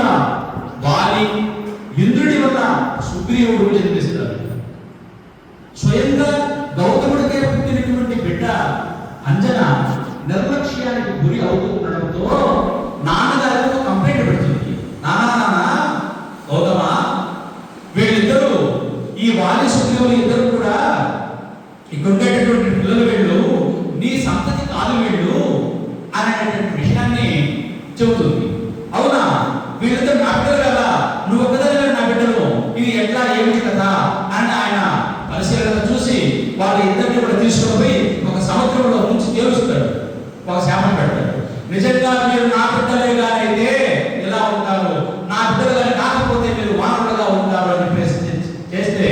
వల్ల వాలి, ఇంద్రుడి వల్ల సుగ్రీవుడు జన్మిస్తారు. స్వయంగా గౌతముడికే పుట్టినటువంటి బిడ్డ అంజన నిర్లక్ష్యానికి గురి అవుతూ ఉండడంతో నాన్నగారితో కంప్లైంట్ పెడుతుంది. నాన్న గౌతమ, వీళ్ళిద్దరూ ఈ వాలి సుగ్రీవులు ఇద్దరు కూడా ఇక్కడ ఉండేటటువంటి పిల్లలు వీళ్ళు నీ సంతతి కాదు వీళ్ళు అనేటువంటి విషయాన్ని చెబుతుంది. అవునా, వీళ్ళిద్దరు నా బిడ్డలు కదా, నువ్వు ఒక్కదానివే నా బిడ్డలు, ఇది ఎట్లా ఏమిటి కదా అని ఆయన పరిశీలన చూసి వాళ్ళ ఇద్దరిని కూడా తీసుకుని పోయి ఒక సముద్రంలో ముంచి తేలుస్తాడు, ఒక శాపం పెడతాడు. నిజంగా మీరు నా బిడ్డలే గానైతే ఎలా ఉంటారు, నా బిడ్డలు కానీ కాకపోతే మీరు వానరులుగా ఉంటారు అని చెప్పేసి చేస్తే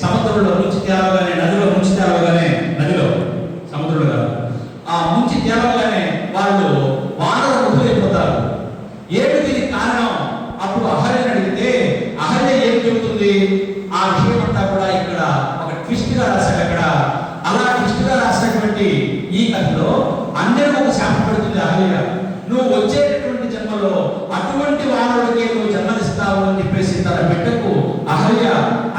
సముద్రంలో ముంచి తేలవగానే, నదిలో ముంచి తేలవగానే, నదిలో సముద్రంలో కాదు, ఆ ముంచి తేలవగానే వాళ్ళు వానర ముగ్గురైపోతారు. ఏమి దీనికి కారణం? అప్పుడు అహల్యని అడిగితే అహల్య ఏం చెబుతుంది? ఆ విషయం అంతా కూడా ఇక్కడ ఒక ట్విస్ట్ గా రాశాడు. అక్కడ అలా ట్విస్ట్ గా రాసినటువంటి ఈ కథలో అందరూ ఒక శాపం పెడుతుంది అహల్య. నువ్వు వచ్చేటటువంటి జన్మలో అటువంటి వానరుడికి నువ్వు జన్మనిస్తావు అని చెప్పేసి తన బిడ్డకు అహల్య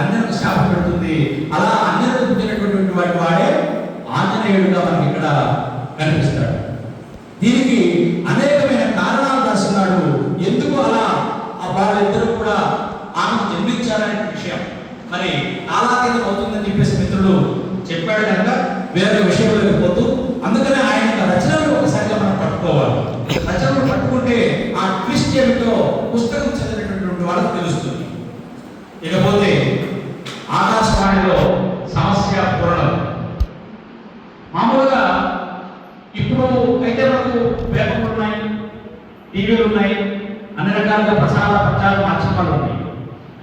అందరికి శాపం పెడుతుంది. అలా అందరికి పుట్టినటువంటి వాడే ఆంజనేయుడుగా మనకి ఇక్కడ కనిపిస్తాడు. దీనికి అనేకమైన కారణాలు రాస్తున్నాడు. ఎందుకు అలా వాళ్ళిద్దరూ కూడా ఆమెకు జన్మించారనే విషయం మరి కాలాతీతం అవుతుందని చెప్పేసి మిత్రులు చెప్పాడు కనుక వేరే విషయంలోకి పోతూ, అందుకనే ఆయన రచనలు ఒకసారిగా మనం పట్టుకోవాలి. రచనలు పట్టుకుంటే ఆ ట్విస్ట్ ఏమిటో పుస్తకం చదివినటువంటి వాళ్ళకి తెలుస్తుంది. ఇకపోతే ఆకాశవాణిలో సమస్య పూరణం. మామూలుగా ఇప్పుడు అయితే మనకు పేపర్లు ఉన్నాయి, టీవీలు ఉన్నాయి, అన్ని రకాలుగా ప్రచార మాధ్యమాలు ఉన్నాయి.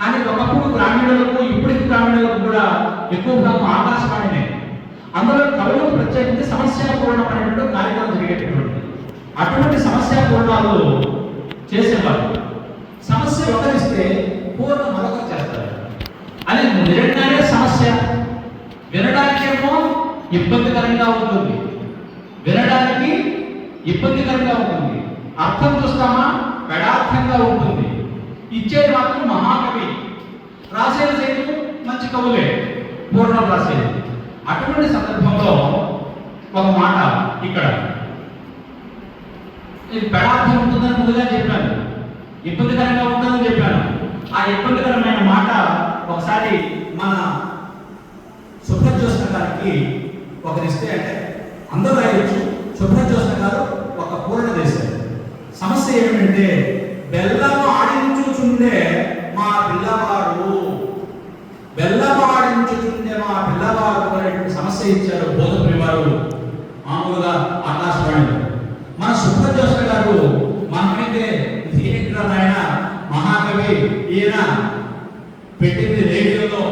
కానీ ఒకప్పుడు గ్రామీణులకు, ఇప్పటికి గ్రామీణులకు కూడా ఎక్కువ భాగం ఆకాశవాణినే. అందులో కవులకు ప్రత్యేకించి సమస్య పూర్ణం అనేటువంటి కార్యక్రమం జరిగేటటువంటి అటువంటి సమస్య పూర్ణాలు చేసేవారు. సమస్య ఒకరిస్తే పూర్ణం మరొకరు చేస్తారు. అది నిజంగానే సమస్య వినడానికేమో ఇబ్బందికరంగా ఉంటుంది, వినడానికి ఇబ్బందికరంగా ఉంటుంది. అర్థం చూస్తామా పెడార్థంగా ఉంటుంది. ఇచ్చేది మాత్రం మహాకవి, రాసేది సైతం మంచి కవులే పూర్ణం రాసేది. అటువంటి సందర్భంలో ఒక మాట ఇక్కడ, ఇది పెడార్థం ఉంటుందని ముందుగా చెప్పాను, ఇబ్బందికరంగా ఉంటుందని చెప్పాను. ఆ ఇబ్బందికరమైన మాట ఒకసారి మన సుభ్రజ్యోత్స్న గారికి ఒకరిస్తే, అంటే అందరూ రాయొచ్చు, సుభ్రజ్యోత్స్న గారు ఒక పూర్ణ చేశారు. సమస్య ఏమిటంటే బెల్లము ఆడించుచుండే మా పిల్లవాడు, బెల్లము ఆడించుచుండే మా పిల్లవాడు అనేటువంటి సమస్య ఇచ్చారు బోధపురి వారు మామూలుగా ఆకాశవాణిలో. మన సుభ్రజ్యోత్స్న గారు మనమైతే ఆయన మహాకవి, ఈయన పెట్టింది రేడియోలో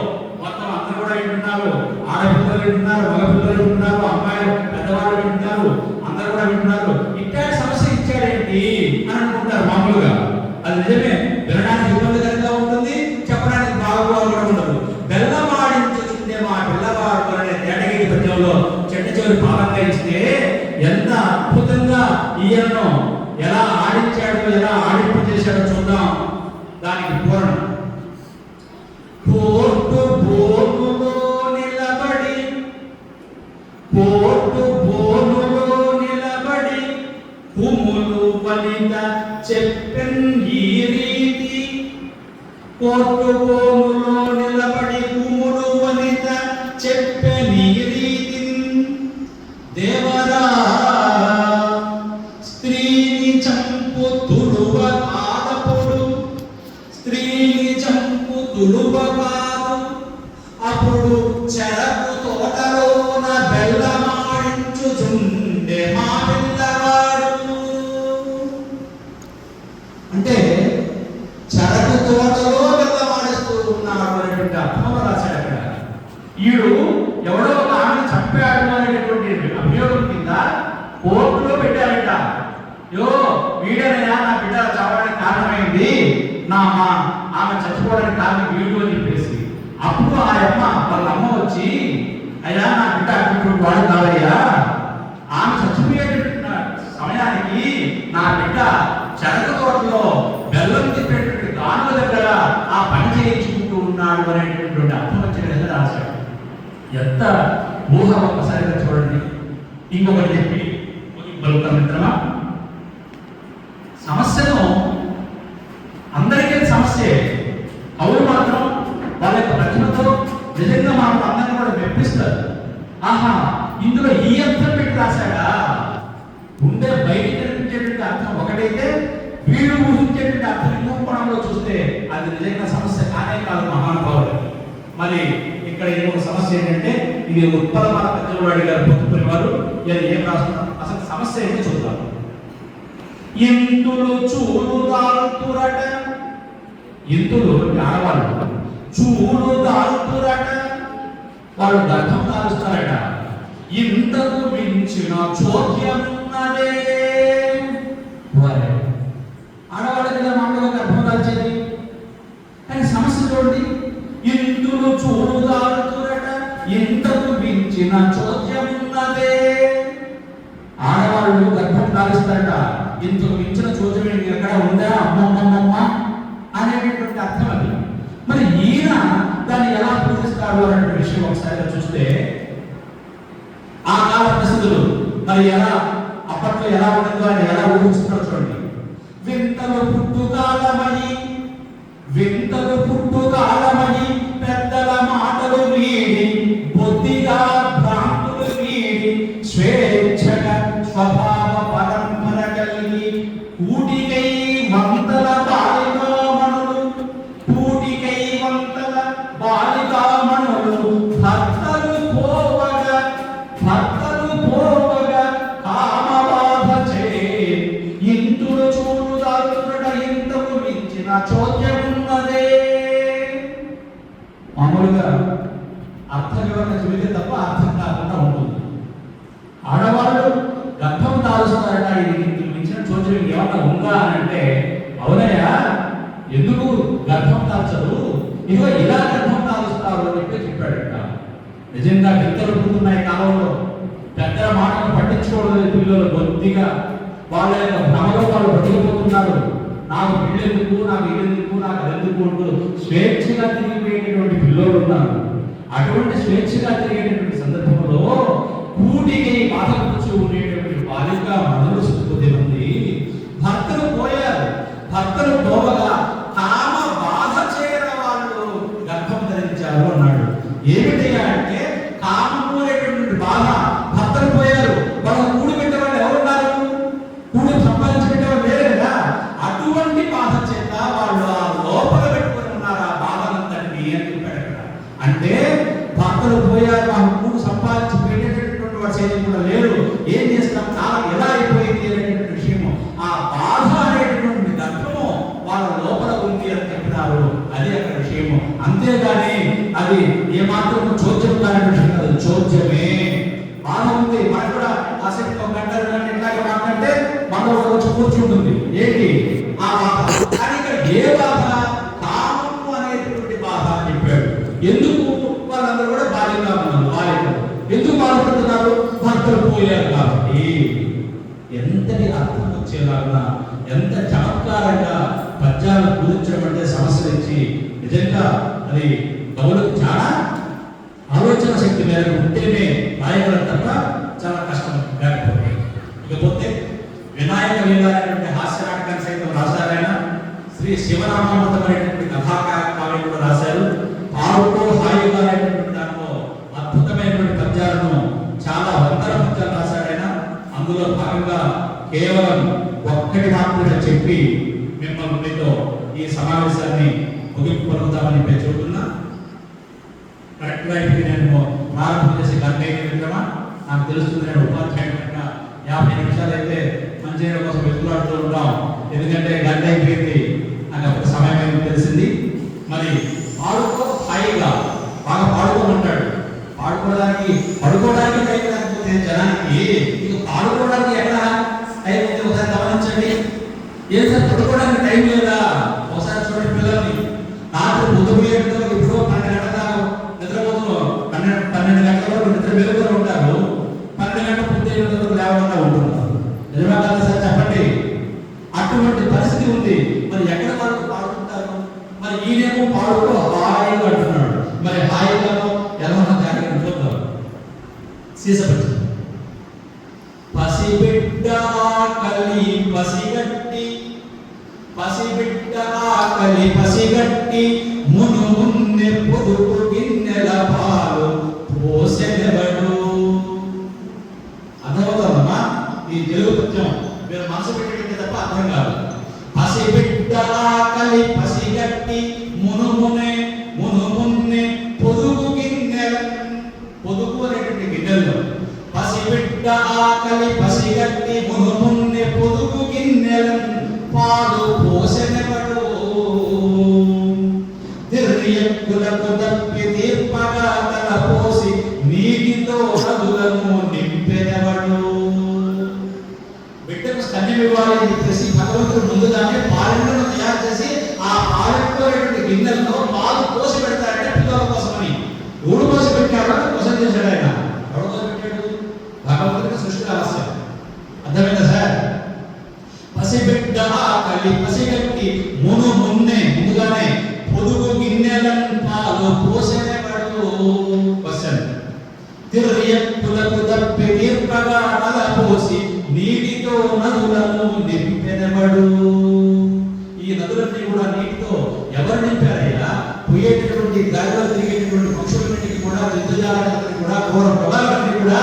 మొత్తం అందరూ కూడా వింటున్నారు, ఆడపిల్లలు వింటున్నారు, మగపిల్లలు వింటున్నారు, అమ్మాయిలు పెద్దవాళ్ళు వింటున్నారు, అందరూ కూడా వింటున్నారు. ఇట్లాంటి సమస్య ఇచ్చాడేంటి అని అనుకుంటారు మామూలుగా. అది నిజమే, వినడానికి ఇబ్బందికరంగా ఉంటుంది, చెప్పడానికి బాగా కూడా ఉండదు. బెల్లమాడించుచుండే మా పిల్లవాడు అనే తేటగిరి పద్యంలో చెట్ట చివరి భాగంగా ఇస్తే ఎంత అద్భుతంగా ఈయనను ఎలా ఆడించాడో, ఎలా ఆడింపు చేశాడో చూద్దాం. దానికి పూర్ణం. కోర్టు బోనులో నిలబడి, కోర్టు బోనులో నిలబడి కుములు వనిత చెప్పెన్ ఈ రీతి. కోర్టు బోనులో నిలబడి కుములు వనిత చెప్పెన్ ఈ రీతి. దేవరా స్త్రీని చంపు తుడువ కాదప్పుడు, స్త్రీని చంపు తుడువ కాదు అప్పుడు చెరకు తోటలోన బెల్లమాడించుచుండే మా పిల్లవాడు. అంటే చెరకు తోటలో బెల్లమాడిస్తూ ఉన్నాడు అనేటువంటి అర్థం రాశాడు అక్కడ. ఈడు ఎవడో ఒక ఆమెను చంపాడు అనేటువంటి అభియోగం కింద కోర్టులో పెట్టారట. యో వీడనయా నా బిడ్డ చావడానికి కారణమైంది, ఆమె చచ్చిపోవడానికి కారణం వీడు అని చెప్పేసి. అప్పుడు ఆ అమ్మ వాళ్ళ అమ్మ వచ్చి, అయ్యా నా బిడ్డ అటువంటి వాడు కావయ్యా, ఆమె చచ్చిపోయేట సమయానికి నా బిడ్డ చెరకు తోటలో బెల్లం తిప్పే ఎంత ఊహ ఒక్కసారిగా చూడండి. ఇంకొకటి చెప్పి పలుకుతాం మిత్రమా. సమస్యను అందరికీ సమస్యే, అవును మాత్రం వాళ్ళ యొక్క ప్రతిభతో నిజంగా మనకు అందరినీ కూడా మెప్పిస్తారు. ఆహా, ఇందులో ఈ అర్థం పెట్టి రాశాడా, ఉండే బయటికి కనిపించేటువంటి అర్థం ఒకటైతే వీళ్ళు ఊహించేటువంటి అర్థం ఇంకొక కోణంలో చూస్తే అది నిజంగా సమస్య కానే కాదు మహానుభావుడు. మరి ఇక్కడ ఇంకొక సమస్య ఏంటంటే, ఇది ఉత్పలమాన పెద్దవాడి గారు పొత్తుకునే వారు ఏం రాస్తున్నారు, అసలు సమస్య ఏంటో చూద్దాం. ఇంతులు చూడు దాల్తురట, ఇంతులు ఆడవాళ్ళు చూడు దాల్తురట, వాళ్ళు గర్భం దాలుస్తారట. ఇంతకు మించిన చోద్యమున్నదే, ఆడవాళ్ళకి మామూలుగా గర్భం దాల్చేది, కానీ సమస్య చూడండి. ఇంతులు చూడు దాల్తురట, ఇంతకు మించిన చోద్యమున్నదే. ఆడవాళ్ళు గర్భం దాలుస్తారట, ఇంతకు మించిన చోద్యం ఎక్కడ ఉందా అమ్మమ్మమ్మ అనేటటువంటి అర్థం అది. మరి ఈయన దాన్ని ఎలా పూజిస్తాడు అనే విషయం ఒకసారిగా చూస్తే, ఆ కాల పరిస్థితులు మరి ఎలా అప్పట్లో ఎలా ఉండదో ఆయన ఎలా ఊహిస్తున్నాడు చూడండి. వింతలు పుట్టుకాలమని, వింతలు పుట్టుకాలమని పెద్దల మాటలు వీడి, బొద్దిగా భ్రాంతులు వీడి, స్వేచ్ఛగా స్వభావ పరంపర కలిగి కూటికై వంతల బాలికామణులు, కూటికై వంతల బాలికామణులు భర్తలు పోవగా, భర్తలు పోవగా కామబాధ చే. ఇంతులు చూడు దాల్తురట, ఇంతకు మించిన చోద్యమున్నదే. మామూలుగా అర్థ వివరణ చెబితే తప్ప అర్థం కాకుండా ఉంటుంది. ఆడవాళ్ళు గర్భం దాల్చుతారట, ఇది మించిన చోద్యం ఏమన్నా ఉందా అని అంటే, అవునయ్యా ఎందుకు గర్భం దాల్చదు, ఇదిగో ఇలా గర్భం దాల్చుతారు అని చెప్పాడట. నిజంగా పిల్లలు పుడుతున్నాయి కాలంలో, పెద్దల మాటలు పట్టించుకోవడం పిల్లలు బొత్తిగా వాళ్ళ యొక్క భ్రమలో వాళ్ళు బతికిపోతున్నారు. నాకు పిల్లెందుకు, నాకు ఇల్లెందుకు, నాకు అదెందుకు అంటూ స్వేచ్ఛగా తిరిగిపోయేటటువంటి పిల్లలు ఉన్నారు. అటువంటి స్వేచ్ఛగా తిరిగేటటువంటి సందర్భంలో కూటికి బాధపడుచు ఉండేటటువంటి బాలిక మనులు కొద్ది మంది భర్తలు పోయారు. భర్తలు పోవగా కామ బాధ చేర వాళ్ళు గర్భం ధరించారు అన్నాడు. ఏమిటయ్యా అంటే, కామము అనేటటువంటి బాధ, భర్తలు పోయారు, వాళ్ళ కూడి పెట్టే వాళ్ళు ఎవరున్నారు, కూడి సంపాదించి పెట్టేవాళ్ళు లేరు కదా. అటువంటి బాధ చేత వాళ్ళు ఆ లోపల పెట్టుకొని ఉన్నారు ఆ బాధనంతటిని అని చెప్పాడు అక్కడ. అంటే భర్తలు పోయారు, వాళ్ళు కూడి సంపాదించి పెట్టేటటువంటి వాడు చేయడం కూడా లేరు, ఏం చేస్తాం, కాలం ఎలా అయిపోయింది అనేటువంటి విషయము, ఆ బాధ అనేటటువంటి గర్భము వాళ్ళ లోపల ఉంది అని చెప్పినారు. అది అక్కడ విషయము. అంతేగాని అది ఏమాత్రం చోద్యం కాని విషయం కాదు, చోద్యమే. బాధ ఉంది, మనకు కూడా ఆసక్తి ఒక గంట ఇట్లాగే మాట్లాడితే మనలో వచ్చి కూర్చుంటుంది. ఏంటి ఆ బాధ? కానీ ఇక్కడ ఏ బాధ, కామము అనేటువంటి బాధ అని చెప్పాడు. ఎందుకు వాళ్ళందరూ కూడా బాధ్యత ఉన్నారు, బాధ్యత ఎందుకు బాధపడుతున్నారు, భర్తలు పోయారు కాబట్టి. ఎంతటి అర్థం వచ్చేలాగా, ఎంత చమత్కారంగా పద్యాలు పూజించడం అంటే సమస్యలు ఇచ్చి, నిజంగా అది కవులకు చాలా ఆలోచన శక్తి మేరకు ఉంటేనే రాయగలరు తప్ప చాలా కష్టం లేకపోతే. ఇకపోతే వినాయక వేదాలైనటువంటి హాస్య నాటకాన్ని సైతం రాశారైనా, శ్రీ శివరామామృతం అనేటువంటి కథాకావ్యం కూడా రాశారు. పాడుకో హాయిగా అనేటువంటి దాంట్లో అద్భుతమైనటువంటి పద్యాలను చాలా వందల పద్యాలు రాశాడైనా. అందులో భాగంగా కేవలం ఒక్కటి మాత్రమే చెప్పి మిమ్మల్ని మీతో ఈ సమావేశాన్ని ముగింపు పలుకుతామని చెబుతున్నా. కరెక్ట్గా ఇప్పుడు నేను ప్రారంభం చేసి గంట వింటామా, నాకు తెలుస్తుంది. నేను ఉపాధ్యాయుడు కనుక 50 నిమిషాలు అయితే మంచిగా కోసం వెతులాడుతూ ఉంటాం. ఎందుకంటే గంట అయిపోయింది, నాకు అప్పుడు సమయం ఏమి తెలిసింది. మరి పాడుకో హాయిగా, బాగా పాడుకోమంటాడు. పడుకోవడానికి టైం లేకపోతే జనానికి ఇక పాడుకోవడానికి ఎక్కడ టైం ఉంది ఒకసారి గమనించండి. ఏం సార్ పడుకోవడానికి టైం లేదా? ఒకసారి చూడండి పిల్లల్ని, రాత్రి పొద్దుపోయేటో ఇప్పుడు 12 గంటల దాకా నిద్రపోతున్నారు, 12 గంటల వరకు నిద్ర వెలుగుతూ ఉంటారు, 12 గంటల పొద్దు లేవకుండా ఉంటున్నారు. నిజమే కదా సార్ చెప్పండి? అటువంటి పరిస్థితి ఉంది. మరి ఎక్కడ వరకు పాడుకుంటారు? మరి ఈయనేమో పాడుకో హాయిగా అంటున్నాడు. మరి హాయిగా ఎలా జాగ్రత్త సీసపచ్చి పసిబిడ్డ ఆకలి పసిగట్టి పసిబిడ్డ ఆకలి పసిగట్టి మును మున్నె పొదుపు గిన్నెల పాలు పోసెనెవడు. అర్థమవుతుందమ్మా ఈ తెలుగు పద్యం మీరు మనసు పెట్టేటట్టే తప్ప అర్థం కాదు. పసిబిడ్డ ఆకలి పసిగట్టి మును మున్నె పొదుపు గిన్నెల, పొదుపు అనేటువంటి గిన్నెల్లో పసిబిడ్డ ఆకలి పసిగట్టి మును మున్నె పొదుపు గిన్నెల పాలు పోసెనెవడు. తిర్యక్కులకు తప్పి తీర్పగా తల పోసి నీటితో నదులను నింపెనెవడు. బిడ్డకు స్తన్యం ఇవ్వాలి అని చెప్పేసి భగవంతుడు ముందుగానే పాలెంలను తయారు చేసి ఆ పాలెంలో గిన్నెల్లో పాలు పోసి పెడతారంటే పిల్లల కోసమని. ఎవడు పోసి పెట్టాడో క్వశ్చన్ చేశాడు ఆయన. ఎవడు పోసి పెట్టాడు? భగవంతుడికి సృష్టి రహస్యం. అర్థమైందా సార్? పసిబిడ్డ ఆకలి పసిగట్టి మును మున్నె ముందుగానే పొదుగు గిన్నెలను పాలు పోసెనెవడు. క్వశ్చన్. తిర్యక్కులకు తప్పి తీర్పగా తల పోసి నీటితో నదులను నింపెనెవడు. ఈ నదులన్నీ కూడా నీటితో ఎవరు నింపారయ్యా? పోయేటటువంటి గాలిలో తిరిగేటటువంటి పక్షులన్నింటికి కూడా, జంతుజాలన్నింటికి కూడా, ఘోర పొలాలన్నీ కూడా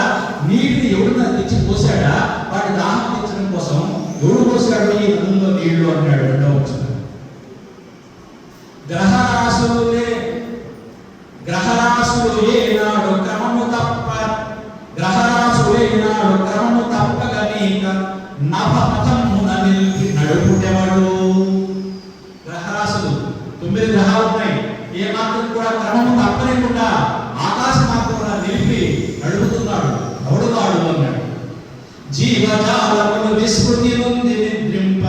నీటిని ఎవరు తెచ్చి పోసాడా? వాటి దాహం తీర్చడం కోసం ఎవడు పోసాడు ఈ నదుల్లో నీళ్లు అన్నాడు. రెండవ వచనం. గ్రహరాశులు ఏనాడు క్రమము తప్ప, గ్రహరాశులు ఏనాడు క్రమము తప్పక నీక నభపథమున నిలిపి నడుపుటెవడు. గ్రహరాశులు 9 గ్రహాలు ఉన్నాయి. ఏ మాత్రం కూడా క్రమము తప్పలేకుండా ఆకాశ మార్గమున నిలిపి నడుపుతున్నాడు. ఎవడుగాడు అన్నాడు. జీవజాలములు విస్మృతి నుండి నిద్రింప,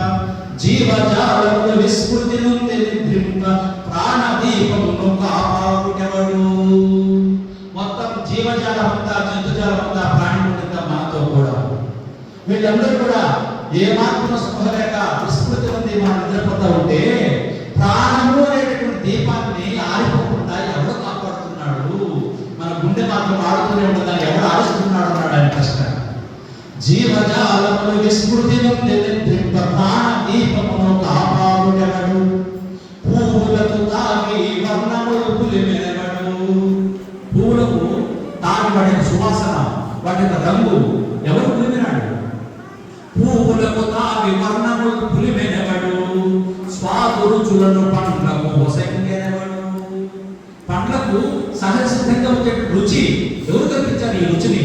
జీవజాలములు విస్మృతి నుండి నిద్రింప ప్రాణదీపమును కాపాడుటెవడు. మొత్తం జీవజాలం అంతా, జంతుజాలం అంతా, ప్రాణిములంతా మనతో కూడా. వీళ్ళందరూ కూడా ఏ మాత్రం స్పృహ లేక విస్మృతి నుండి మనం నిద్రపోతా ఉంటే ప్రాణము అనేటటువంటి దీపాన్ని ఆరిపోకుండా ఎవడు కాపాడుతున్నాడు? మన గుండె మాత్రం ఆడుతూనే ఉండదని ఎవడు ఆడుస్తున్నాడు అన్నాడు ఆయన ప్రశ్న. జీవజాలములు విస్మృతి నుండి నిద్రింప ప్రాణదీపమును కాపాడుటెవడు. పూలకు తాగి వర్ణములు పులిమెనెవడు. పూలకు తాగి వాటి సువాసన, వాటి రంగు ఎవరు పులిమినాడు? పూలకు తాగి వర్ణములు పులిమెనెవడు. స్వాదు రుచులను పండ్లకు ఒసంగెనెవడు. పండ్లకు సహజ సిద్ధంగా వచ్చే రుచి ఎవరు కల్పించారు ఈ రుచిని?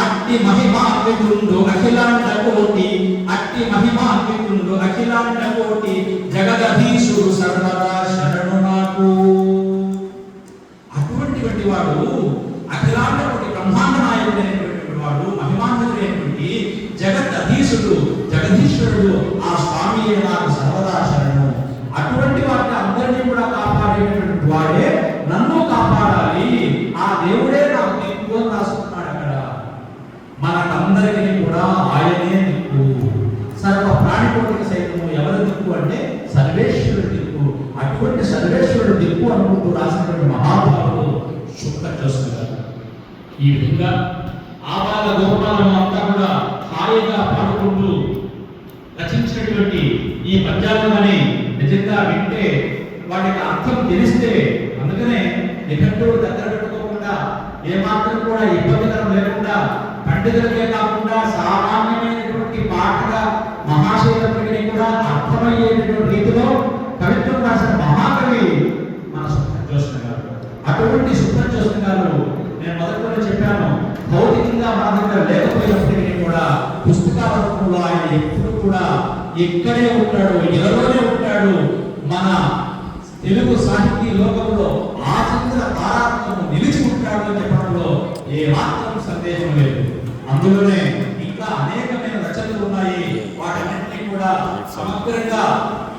అట్టి మహిమాన్వితుండు అఖిలాండ కోటి, అట్టి మహిమాన్వితుండు అఖిలాండ కోటి, జగదధీశుడు సర్వదా శరణు నాకు. అటువంటి వాడు అఖిలాండ కోటి బ్రహ్మాండ నాయకుడైనటువంటి వాడు, మహిమాన్వితుడైనటువంటి జగదధీశుడు, జగదీశ్వరుడు ఆ స్వామియే నాకు సర్వదా శరణు. అటువంటి వాటిని అందరినీ కూడా కాపాడేటటువంటి వాడే నన్ను కాపాడాలి. ఆ దేవుడే నాకు దిక్కు అని రాసుకున్నాడు అక్కడ. మనకందరికీ కూడా ఆయనే దిక్కు. సర్వ ప్రాణికోటికి సైతము ఎవరి దిక్కు అంటే సర్వేశ్వరుడు దిక్కు. అటువంటి సర్వేశ్వరుడు దిక్కు అనుకుంటూ రాసినటువంటి మహాభావుడు శుక్ల చూస్తున్నారు. ఈ విధంగా ఆబాల గోపాలను అంతా కూడా హాయిగా పాడుకుంటూ రచించినటువంటి ఈ పద్యాలని నిజంగా వింటే వాటికి అర్థం తెలిస్తే, అందుకనే నిఘంటువులు దగ్గర పెట్టుకోకుండా, ఏమాత్రం కూడా ఇబ్బందికరం లేకుండా, పండితులకే కాకుండా సామాన్యమైనటువంటి పాటగా మహాశైలపడిని కూడా అర్థమయ్యేటటువంటి రీతిలో కవిత్వం రాసిన మహాకవి మన సుబ్రహ్మణ్యోత్సవ గారు. అటువంటి సుబ్రహ్మణ్యోత్సవ గారు నేను మొదట్లో చెప్పాను, భౌతికంగా మన దగ్గర లేకపోయినప్పటికీ కూడా పుస్తకాల రూపంలో ఆయన ఎప్పుడు కూడా ఇక్కడే ఉంటాడు, ఇలాలోనే ఉంటాడు. మన తెలుగు సాహితీ లోకంలో ఆచంద్ర తారాత్మము నిలిచి ఉంటాడు అని చెప్పడంలో ఏ మాత్రం సందేహం లేదు. అందులోనే ఇంకా అనేకమైన రచనలు ఉన్నాయి. వాటన్నింటినీ కూడా సమగ్రంగా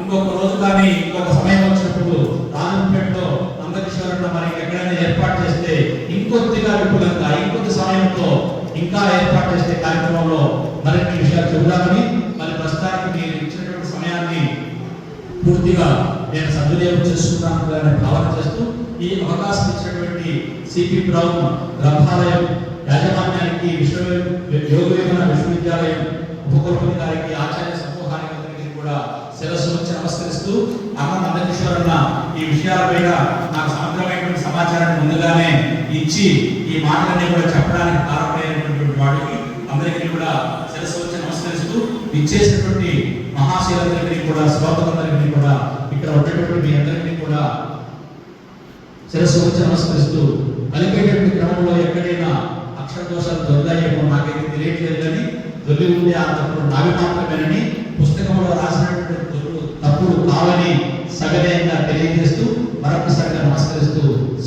ఇంకొక రోజు కానీ ఇంకొక సమయం వచ్చినప్పుడు రాజంపేటలో నందకిషోరంలో మనకి ఎక్కడైనా ఏర్పాటు చేస్తే ఇంకొద్దిగా విపులంగా ఇంకొద్ది సమయంతో ఇంకా ఏర్పాటు చేసే కార్యక్రమంలో మరిన్ని విషయాలు చెబుదామని, మరి ప్రస్తుతానికి మీరు ఇచ్చినటువంటి సమయాన్ని పూర్తిగా నేను సద్వినియోగం చేసుకున్నాను భావన చేస్తూ ఈ అవకాశం ఇచ్చినటువంటి సిపి బ్రౌన్ గ్రంథాలయం యాజమాన్యానికి, యోగవేమన విశ్వవిద్యాలయం ఉపకులపతి గారికి, ఆచార్య సమూహానికి అందరికీ కూడా శిరస్సు వచ్చి నమస్కరిస్తూ, అమ్మ నందకిషోరన్న ఈ విషయాలపైన నాకు సమగ్రమైనటువంటి సమాచారాన్ని ముందుగానే ఇచ్చి ఈ మాటలన్నీ కూడా చెప్పడానికి కారణమైనటువంటి వాడికి అందరికీ కూడా శిరస్సు వచ్చి నమస్కరిస్తూ, ఇచ్చేసినటువంటి మహాశీలందరికీ కూడా, శ్రోతలందరికీ కూడా, ఇక్కడ ఉన్నటువంటి మీ అందరికీ కూడా శిరస్సు వచ్చి నమస్కరిస్తూ, కలిపేటటువంటి క్రమంలో ఎక్కడైనా అక్షర దోషాలు దొరికాయేమో నాకైతే తెలియట్లేదు, కానీ దొరికి ఉండే ఆ తప్పుడు నావి మాత్రమేనని పుస్తకంలో రాసినటువంటి తప్పుడు కావని సగనయంగా తెలియజేస్తూ మరొకసారిగా నమస్కరిస్తూ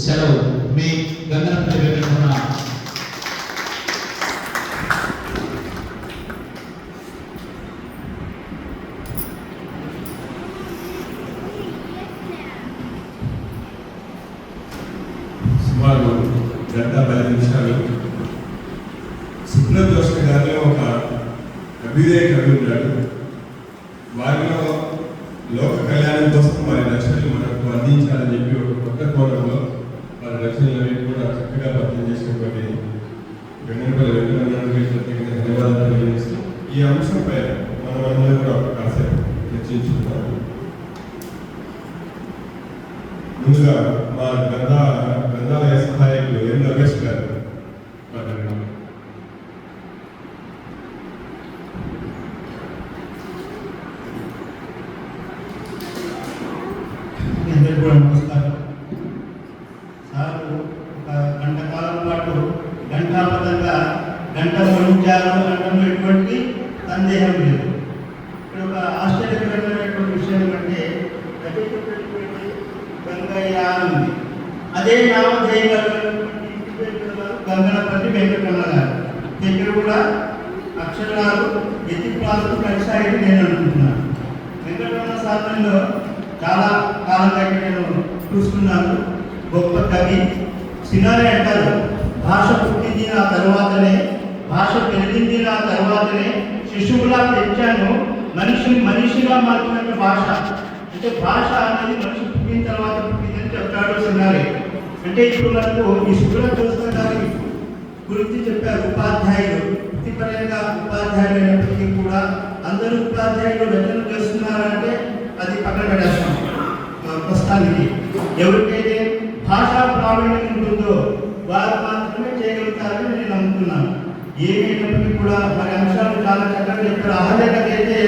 సెలవు. మీ గంగనపల్లి వెంకటరమణ. సుమారు గంట 10 నిమిషాలు సుబ్రజోష గారిలో ఒక అభ్యుదయ కవి ఉన్నాడు. వారిలో లోక కళ్యాణం కోసం వారి రచనలు మనకు అందించాలని చెప్పి ఒక కొత్త కోణంలో వారి రచనలు కూడా చక్కగా పరిచయం చేసినటువంటి గంగనపల్లి వెంకటరమణ ప్రత్యేకంగా ధన్యవాదాలు తెలియజేస్తూ ఈ అంశంపై మనమందరం కూడా ఒక కాసేపు చర్చించుకుంటాం. ముందుగా మా గ్రంథాలయ సహాయకులు ఎం రమేష్ గారు మాట్లాడారు. అందరికీ కూడా నమస్కారం. సార్ ఒక గంట కాలం పాటు గంటాబద్ధంగా గంట వహించారు అనడంలో ఎటువంటి సందేహం లేదు. ఇక్కడ ఒక ఆశ్చర్యకరమైనటువంటి విషయం ఏంటంటే గంగయ్య ఉంది, అదే నామధేయంగా గంగనపల్లి వెంకటరమణ గారు. ఇక్కడ కూడా అక్షరాలు ఎత్తిపాలు కలిసాయని నేను అనుకుంటున్నాను. వెంకటరమణ సాధనలో చాలా కాలంగా నేను చూస్తున్నాను. గొప్ప కవి సినారే అంటారు, భాష పుట్టింది నా తర్వాతనే, భాష పెరిగింది నా తర్వాతనే, శిశువులా పెంచాను మనిషిగా మార్చినట్టు భాష. అంటే భాష అనేది మనిషి పుట్టిన తర్వాత పుట్టిందని చెప్తాడు సినారే. అంటే ఇప్పుడు మనకు ఈ సుబ్రజోష గారి గురించి చెప్పారు. ఉపాధ్యాయులు వృత్తిపరంగా ఉపాధ్యాయులు అయినప్పటికీ కూడా అందరూ ఉపాధ్యాయులు రచన చేస్తున్నారంటే అది పక్కన పెట్టేస్తాం. ప్రస్తుతానికి ఎవరికైతే భాషా ప్రావీణ్యం ఉంటుందో వారు మాత్రమే చేయగలుగుతారని నేను నమ్ముతున్నాను. ఏమైనప్పటికీ కూడా మరి అంశాలు చాలా చక్కగా చెప్పారు. అహలేఖత అయితే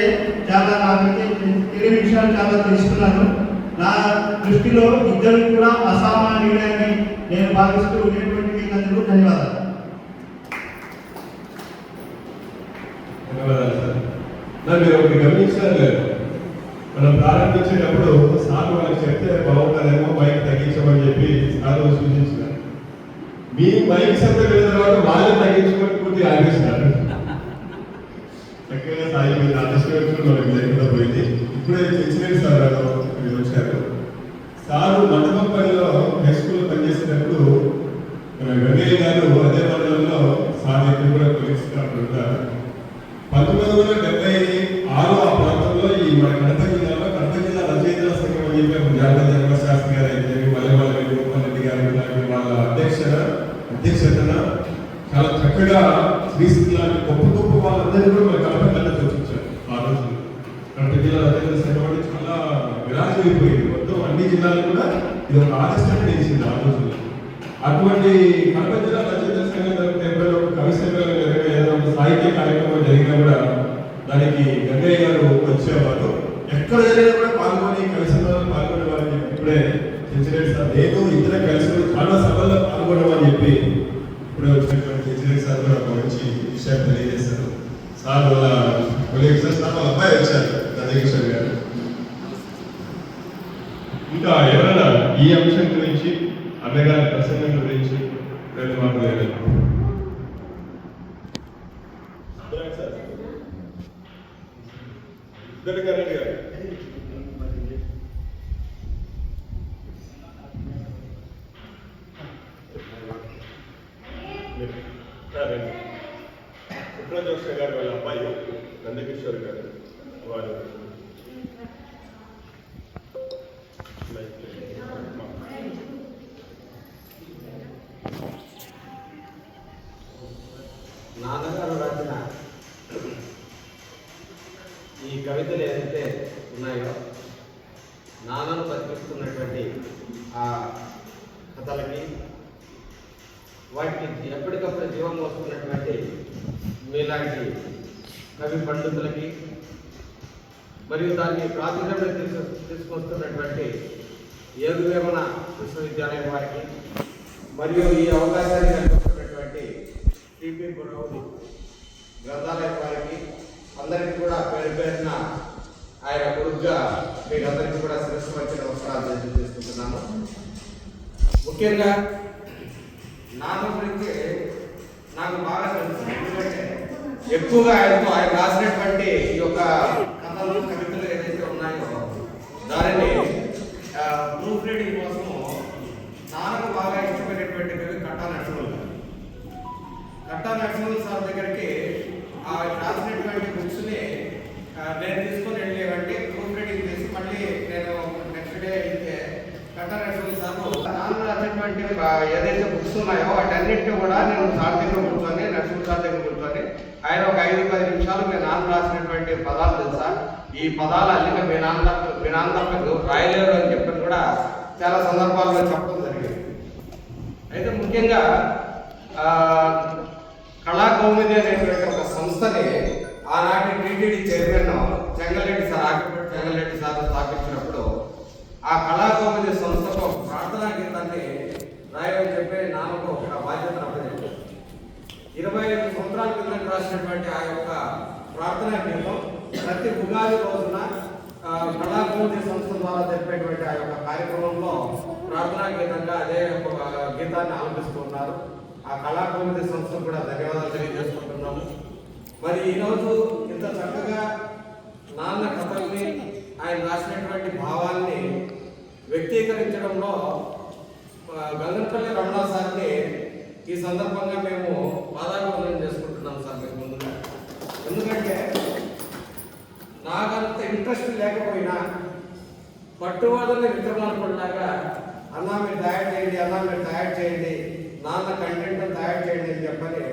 చాలా నాకైతే తెలియని విషయాలు చాలా తెలుసుకున్నాను. నా దృష్టిలో ఇద్దరు కూడా అసామాన్యులని నేను భావిస్తూ ఉండేటువంటి మీకు అందరూ ధన్యవాదాలు. ధన్యవాదాలు సార్. మీరు ఒకటి గమనించారు లేదు, మనం ప్రారంభించేటప్పుడు సార్ వాళ్ళకి చెప్తే బాగుంటుందేమో మైక్ తగ్గించమని చెప్పి సార్ సూచించినారు. మీ మైక్ శబ్దం వెళ్ళిన తర్వాత వాళ్ళే తగ్గించుకొని పూర్తిగా ఆగిస్తున్నారు. చక్కగా సాయి మీద ఆదర్శంగా మనకి లేకుండా పోయింది. ఇప్పుడే తెచ్చినట్టు సార్ మీరు వచ్చారు. సారు మండపంపల్లిలో హై స్కూల్లో పనిచేసేటప్పుడు మన గంగయ్య గారు అదే మండలంలో సార్ దగ్గర కూడా కొలిక్స్గా ఉంటారు. 1976 ఆ ప్రాంతంలో ఈ మన కడప జిల్లాలో కడప జిల్లా రచయితల సంఘం అని చెప్పి జాతీయ ధర్మశాస్త్రి గారు అయితే వల్లెవాళ్ళ గోపాలరెడ్డి గారు లాంటి వాళ్ళ అధ్యక్షతన చాలా చక్కగా శ్రీశ్రీ లాంటి గొప్ప గొప్ప వాళ్ళందరినీ కూడా మన కడప కళ్ళతో చూపించారు. ఆ రోజు కడప జిల్లా రచయితల సంఘం అంటే చాలా విరాజమైపోయింది. మొత్తం అన్ని జిల్లాలు కూడా ఇది ఒక ఆదర్శంగా నిలిచింది ఆ రోజుల్లో. అటువంటి కడప జిల్లా రచయితల సంఘం ఎప్పుడైనా ఒక కవి సంఘాలు ఏదైనా ఒక సాహిత్య కార్యక్రమం జరిగినా కూడా దానికి గంగయ్య గారు వచ్చేవారు. ఎక్కడ జరిగినా కూడా పాల్గొని కవి సంఘాలు పాల్గొనేవారని చెప్పి ఇప్పుడే చెంచిరెడ్డి సార్ నేను ఇద్దరు కలిసి చాలా సభల్లో పాల్గొనమని చెప్పి ఇప్పుడే వచ్చినటువంటి చెంచిరెడ్డి సార్ కూడా ఒక మంచి విషయం తెలియజేశారు. సార్ వాళ్ళ సార్ వాళ్ళ అబ్బాయి వచ్చారు నందకిషోర్ గారు. ఇంకా ఎవరైనా ఈ అంశం గురించి అన్నగారి ప్రసంగం గురించి రెండు మాట్లాడారు. సుబ్రజోష గారు వాళ్ళ అబ్బాయి నందకిషోర్ గారు వారు నాన్నను బతికిస్తున్నటువంటి ఆ కథలకి వాటికి ఎప్పటికప్పుడు జీవం వస్తున్నటువంటి మీలాంటి కవి పండితులకి మరియు దాన్ని ప్రాచుర్యంలో తీసుకొస్తున్నటువంటి ఏదువేమన విశ్వవిద్యాలయం వారికి మరియు ఈ అవకాశాన్ని కల్పిస్తున్నటువంటి టీపీ గురౌడి గ్రంథాలయం వారికి అందరికీ కూడా పేరు పేరున ఆయన గురువుగా మీకు అందరికీ కూడా శిరస్సు వచ్చి నమస్కారాలు తెలియజేసుకుంటున్నాను. ముఖ్యంగా నాన్న గురించి నాకు బాగా తెలుసు. ఎందుకంటే ఎక్కువగా ఆయన రాసినటువంటి ఈ యొక్క కథలు కవితలు ఏదైతే ఉన్నాయో దానిని ప్రూఫ్ రీడింగ్ కోసము నాన్నకు బాగా ఇష్టమైనటువంటి కవి కట్టా నరసింహులు సార్ దగ్గరికి రాసినటువంటి బుక్స్ని నేను తీసుకొని వెళ్ళేవంటే ప్రూఫ్ రీడింగ్ చేసి మళ్ళీ నేను నెక్స్ట్ డే వెళ్తే కట్టా నరసింహులు సార్ నాన్న రాసినటువంటి ఏదైతే బుక్స్ ఉన్నాయో వాటన్నింటినీ కూడా నేను సార్ దగ్గర కూర్చొని నరసింహులు సార్ దగ్గర కూర్చొని ఆయన ఒక 5-10 నిమిషాలు మీ నాన్న రాసినటువంటి పదాలు తెలుసా, ఈ పదాలు అల్లిన మీ నాన్న రాయలేరు అని చెప్పని కూడా చాలా సందర్భాల్లో చెప్పడం జరిగింది. అయితే ముఖ్యంగా కళాకౌముది అనేటువంటి ఒక సంస్థని ఆనాటి TTD chairman Chengalareddy sir ఆకిపట్టి Chengalareddy sir స్థాపించినప్పుడు ఆ కళాకౌముది సంస్థకు ఒక ప్రార్థనా గీతాన్ని రాయమని చెప్పి నాన్నకు ఒక బాధ్యతను అప్పచెప్పారు. 25 సంవత్సరాల కింద రాసినటువంటి ఆ యొక్క ప్రార్థనా గీతం ప్రతి ఉగాది రోజున కళాకౌముది సంస్థ ద్వారా జరిపేటువంటి ఆ యొక్క కార్యక్రమంలో ప్రార్థనా గీతంగా అదే గీతాన్ని ఆలపిస్తున్నారు. ఆ కళాకౌముది సంస్థ కూడా ధన్యవాదాలు తెలియజేసుకుంటున్నాము. మరి ఈరోజు ఇంత చక్కగా నాన్న కథల్ని ఆయన రాసినటువంటి భావాల్ని వ్యక్తీకరించడంలో గంగనపల్లి రమణ సార్ని ఈ సందర్భంగా మేము పాదాభివందనం చేసుకుంటున్నాం సార్ మీకు ముందుగా. ఎందుకంటే నాకంత ఇంట్రెస్ట్ లేకపోయినా పట్టువాదన విక్రమార్కుడిలాగా అన్నా మీరు తయారు చేయండి నాన్న కంటెంట్ తయారు చేయండి అని చెప్పని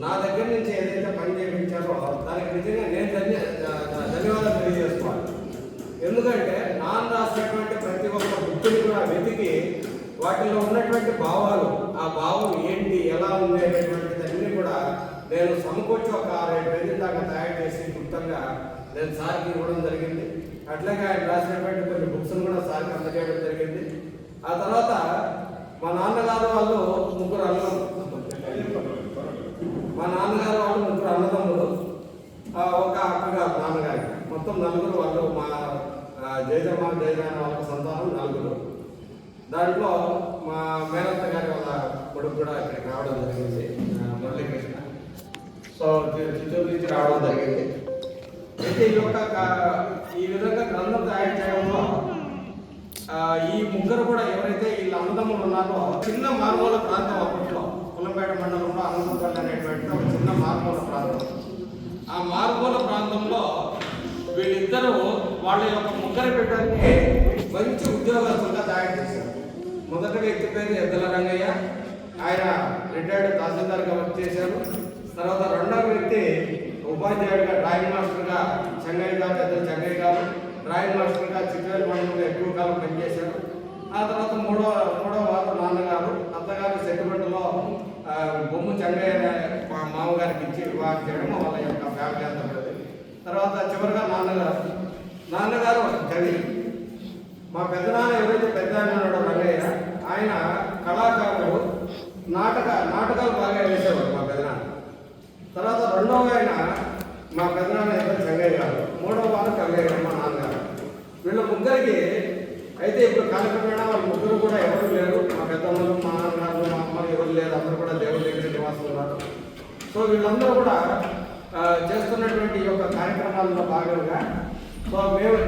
నా దగ్గర నుంచి ఏదైతే పని చేయించారో దానికి నిజంగా నేను ధన్యవాదాలు తెలియజేసుకోవాలి. ఎందుకంటే నాన్న రాసినటువంటి ప్రతి ఒక్క బుక్కుని కూడా వెతికి వాటిలో ఉన్నటువంటి భావాలు, ఆ భావం ఏంటి, ఎలా ఉంది అనేటువంటిది అన్నీ కూడా నేను సమకూర్చి ఒక 6-7 పేజీల దాకా తయారు చేసి గుర్తంగా నేను సార్కి ఇవ్వడం జరిగింది. అట్లాగే ఆయన రాసినటువంటి కొన్ని బుక్స్ను కూడా సార్కి అందజేయడం జరిగింది. ఆ తర్వాత మా నాన్నగారు వాళ్ళు ముగ్గురు అన్నదమ్ములు, ఒక అక్కగారు నాన్నగారికి, మొత్తం 4 వాళ్ళు. మా జయజాన వాళ్ళ సంతానం 4. దాంట్లో మా మేనత్త గారి వాళ్ళ కొడుకు కూడా ఇక్కడికి రావడం జరిగింది, మురళీకృష్ణ. సో చిత్తూరు నుంచి రావడం జరిగింది. అయితే ఈ విధంగా గ్రంథం తయారు చేయడంలో ఈ ముగ్గురు కూడా ఎవరైతే వీళ్ళ అన్నదమ్ములు ఉన్నారో చిన్న మారుమూల ప్రాంతం, అప్పట్లో కులంపేట మండలంలో అనంతపల్లి అనేటువంటి ఒక చిన్న మారుమూల ప్రాంతం. ఆ మారుమూల ప్రాంతంలో వీళ్ళిద్దరూ వాళ్ళ యొక్క ముగ్గురు బిడ్డల్ని మంచి ఉద్యోగస్తులుగా తయారు చేశారు. మొదటి వ్యక్తి పేరు ఎద్దల రంగయ్య, ఆయన రిటైర్డ్ తహసీల్దార్గా వర్క్ చేశారు. తర్వాత రెండవ వ్యక్తి ఉపాధ్యాయుడిగా డ్రాయింగ్ మాస్టర్గా ఎద్దల చెంగయ్య గారు డ్రాయింగ్ మాస్టర్గా చిత్తూరు మండలంలో ఎక్కువ కాలం పనిచేశారు. ఆ తర్వాత మూడో వారు నాన్నగారు, అత్తగారు సెటిల్మెంట్లో బొమ్మ చెంగయ్య మా మామగారికి ఇచ్చి వివాహం చేయడం వాళ్ళ యొక్క ఫ్యామిలీ అంతా. తర్వాత చివరిగా నాన్నగారు కవి. మా పెద్దనాన్న ఎవరైతే పెద్ద ఉన్నాడో రంగయ్య, ఆయన కళాకారుడు, నాటకాలు బాగా వేసేవాడు మా పెద్దనాన్న. తర్వాత రెండవ ఆయన మా పెద్దనాన్న ఎద్దల చెంగయ్య గారు, మూడవ వారు చెంగయ్య గారు మా నాన్నగారు. వీళ్ళ ముగ్గురికి అయితే ఇప్పుడు కాలక్రమేణా వాళ్ళ ముగ్గురు కూడా ఎవరు లేరు. మా పెద్దమ్మలు, మా నాన్నగారు, మా అమ్మలు ఎవరు లేరు, అందరూ కూడా దేవుడి దగ్గర నివాసం ఉన్నారు. సో వీళ్ళందరూ కూడా చేస్తున్నటువంటి ఈ యొక్క కార్యక్రమాల్లో భాగంగా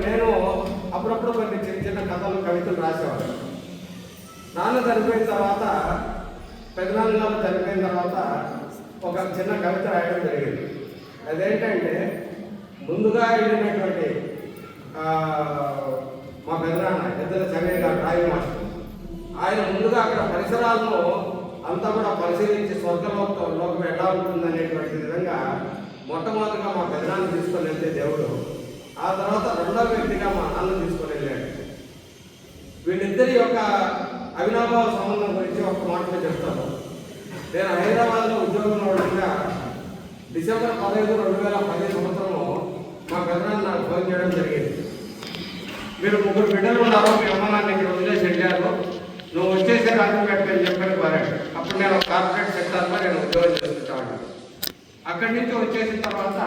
నేను అప్పుడప్పుడు కొన్ని చిన్న కథలు కవితలు రాసేవాడు. నాన్న చనిపోయిన తర్వాత, పెద్దనాన్నగారు చనిపోయిన తర్వాత ఒక చిన్న కవిత రాయడం జరిగింది. అదేంటంటే ముందుగా వెళ్ళినటువంటి మా పెద్దనాన్న ఎద్దల చెంగయ్య గారు డ్రాయింగ్ మాస్టర్, ఆయన ముందుగా అక్కడ పరిసరాలను అంతా కూడా పరిశీలించి స్వర్గలోకం ఎలా ఉంటుంది అనేటువంటి విధంగా మొట్టమొదటిగా మా పెద్దనాన్ని తీసుకొని వెళ్తే దేవుడు, ఆ తర్వాత రెండవ వ్యక్తిగా మా నాన్న తీసుకొని వెళ్ళాడు. వీళ్ళిద్దరి యొక్క అవినాభావ సంబంధం గురించి ఒక మాటలో చెప్తాను. నేను హైదరాబాద్లో ఉద్యోగంలో ఉండగా డిసెంబర్ 15, 2010 సంవత్సరంలో మా పెద్దనాన్న నాకు ఫోన్ చేయడం జరిగింది. మీరు 3 బిడ్డలు ఉన్నారు, మీ అమ్మ నాన్న ఇక్కడ వదిలేసి వెళ్ళారు, నువ్వు వచ్చేసే రాజంపేట అని చెప్పని కోరాడు. అప్పుడు నేను కార్పొరేట్ సెక్టార్లో నేను ఉద్యోగం చేస్తుంటాను. అక్కడి నుంచి వచ్చేసిన తర్వాత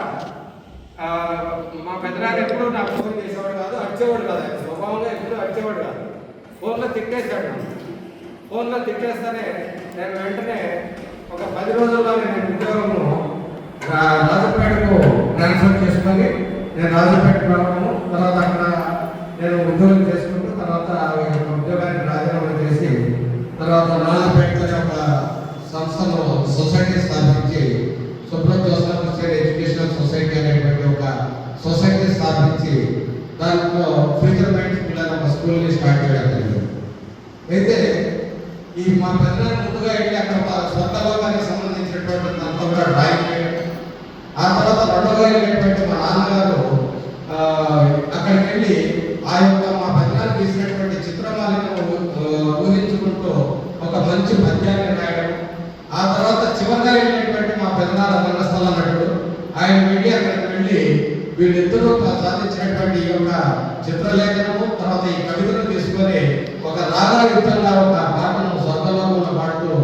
మా పెద్దనాన్న ఎప్పుడు నాకు ఫోన్ చేసేవాడు కాదు, అడిచేవాడు కాదు. ఆయన స్వభావంగా ఎప్పుడు అడిచేవాడు కాదు. ఫోన్లో తిట్టేశాడు. ఫోన్లో తిట్టేస్తానే నేను వెంటనే ఒక 10 రోజుల్లో నేను ఉద్యోగము రాజంపేటకు ట్రాన్స్ఫర్ చేసుకొని నేను రాజంపేటకు రావడము, తర్వాత అక్కడ నేను ఉద్యోగం చేసుకుంటూ తర్వాత ఉద్యోగానికి రాజీనామా చేసి తర్వాత రాజంపేటలోని ఒక సంస్థలో సొసైటీ స్థాపించి సుబ్రత్ జోసఫ్ ఎడ్యుకేషనల్ సొసైటీ అనేటువంటి ఒక సొసైటీ స్థాపించి దాంట్లో ఫ్యూచర్ మైండ్ స్కూల్ అనే ఒక స్కూల్ని స్టార్ట్ చేయడం జరిగింది. అయితే ఈ మా పెద్దలు ముందుగా వెళ్ళి అక్కడ స్వంత లోకానికి సంబంధించినటువంటి అంతా కూడా డ్రాయింగ్ చేయడం, ఆ తర్వాత రెండోగా వెళ్ళినటువంటి మా నాన్నగారు అక్కడికి వెళ్ళి ఆ యొక్క మా పెద్దలు తీసినటువంటి చిత్రమాలను ఊహించుకుంటూ ఒక మంచి పద్యాన్ని రాయడం, ఆ తర్వాత చివరిగా వెళ్ళినటువంటి మా పెద్దనాన్న రంగస్థల నటుడు ఆయన వెళ్ళి అక్కడికి వెళ్ళి వీళ్ళిద్దరూ సాధించినటువంటి ఈ యొక్క చిత్రలేఖనము తర్వాత ఈ కవితను తీసుకొని ఒక రాగాయుక్తంగా ఒక పాటను స్వర్గలోకంలో పాడుతూ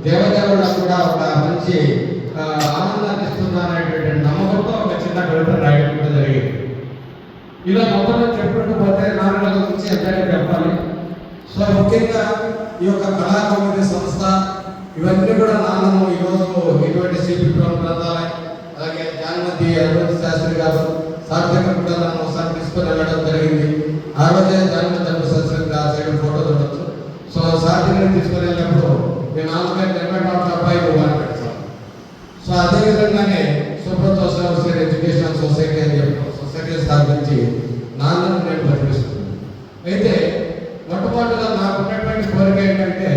దేవదేవుడు కూడా ఒక మంచి ఆనందాన్ని ఇస్తున్నారనేటువంటి నమ్మకంతో ఒక చిన్న కవిత రాయడం కూడా జరిగింది. ఇలా మొత్తంలో చెప్పుకుంటూ పోతే నాన్నగారి గురించి ఎంతైనా చెప్పాలి. సో ముఖ్యంగా ఈ యొక్క కళాకౌముది సంస్థ ఇవన్నీ కూడా నాన్నము ఈరోజు ఇటువంటి సిపి గ్రంథాలయం అలాగే జానమతి అరవింద్ శాస్త్రి గారు సార్థక కూడా నన్ను ఒకసారి తీసుకొని వెళ్ళడం జరిగింది. ఆ రోజే జానమతి శాస్త్రి గారు సైడ్ ఫోటో చూడొచ్చు. సో సార్థకని తీసుకొని వెళ్ళినప్పుడు నేను నాన్నగారి నిర్మాణ అబ్బాయి అని పెట్టాను. సో అదేవిధంగానే సుబ్రత్ జోసఫ్ ఎడ్యుకేషనల్ సొసైటీ అని చెప్పి సొసైటీ స్థాపించి నాన్నను నేను బతికిస్తున్నాను. అయితే మొట్టమొదటిగా నాకు ఉన్నటువంటి కోరిక ఏంటంటే